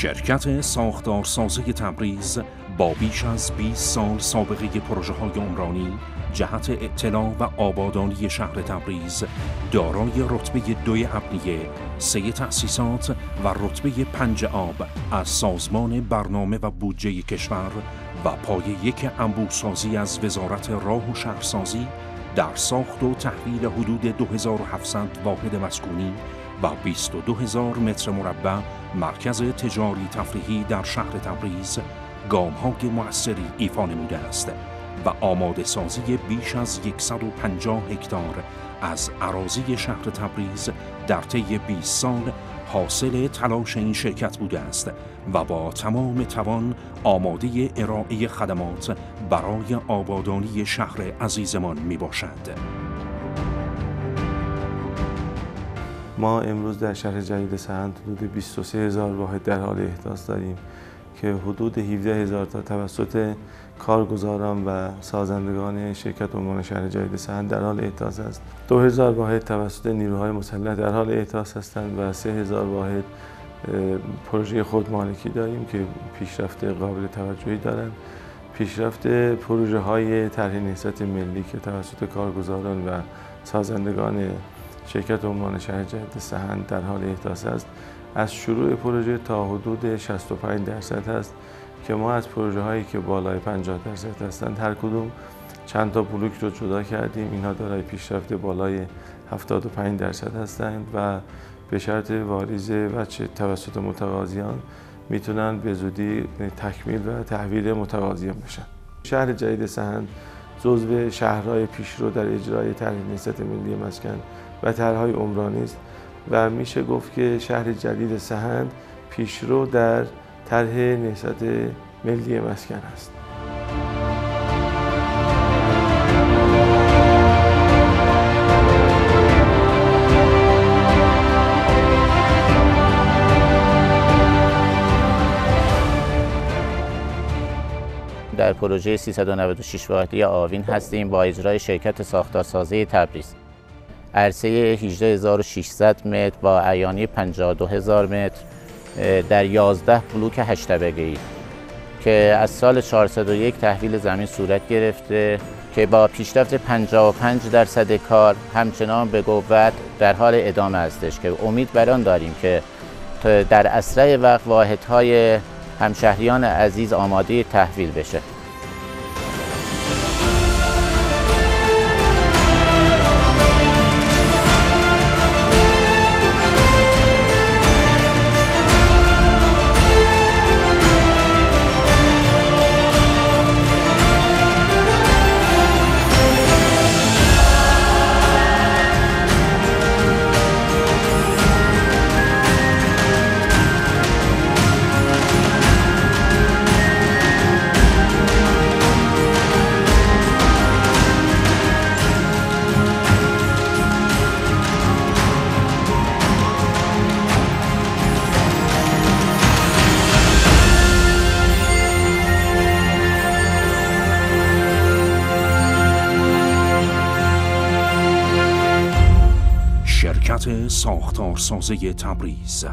شرکت ساختارسازی تبریز با بیش از 20 سال سابقه پروژه‌های عمرانی جهت اطلاع و آبادانی شهر تبریز دارای رتبه 2 ابنیه، 3 تأسیسات و رتبه 5 آب از سازمان برنامه و بودجه کشور و پایه 1 انبوه‌سازی از وزارت راه و شهرسازی در ساخت و تحویل حدود 2700 واحد مسکونی و 22000 متر مربع مرکز تجاری تفریحی در شهر تبریز گام‌های مؤثری ایفا نموده است و آماده سازی بیش از 150 هکتار از اراضی شهر تبریز در طی 20 سال حاصل تلاش این شرکت بوده است و با تمام توان آماده ارائه خدمات برای آبادانی شهر عزیزمان می باشد. ما امروز در شهر جدید سهند حدود 23000 واحد در حال احداث داریم که حدود 17000 تا توسط کارگزاران و سازندگان شرکت عنوان شهر جدید سهند در حال احداث است. 2000 واحد توسط نیروهای مسلح در حال احداث هستند و 3000 واحد پروژه خودمالکی داریم که پیشرفت قابل توجهی دارند. پیشرفت پروژه های طرح نهضت ملی که توسط کارگزاران و سازندگان شرکت عنوان شهر جدید سهند در حال احداث است. از شروع پروژه تا حدود 65% هست که ما از پروژه هایی که بالای 50% هستند هر کدوم چند تا بلوک رو جدا کردیم. اینها دارای پیشرفت بالای 75% هستند و به شرط واریزه و توسط متقاضیان میتونن به زودی تکمیل و تحویل متقاضیان بشن. شهر جدید سهند جزو شهرهای پیشرو در اجرای طرح نهضت ملی مسکن و طرح‌های عمرانی است و میشه گفت که شهر جدید سهند پیشرو در طرح نهضت ملی مسکن است. در پروژه 396 واحدی آوین هستیم با اجرای شرکت ساختارسازی تبریز. عرصه 18600 متر با اعیانی 52000 متر در 11 بلوک 8 طبقه‌ای که از سال 401 تحویل زمین صورت گرفته که با پیشرفت 55% کار همچنان به قوت در حال ادامه هستش که امید بر آن داریم که در اسرع وقت واحدهای همشهریان عزیز آماده تحویل بشه. شرکت ساختارسازی تبریز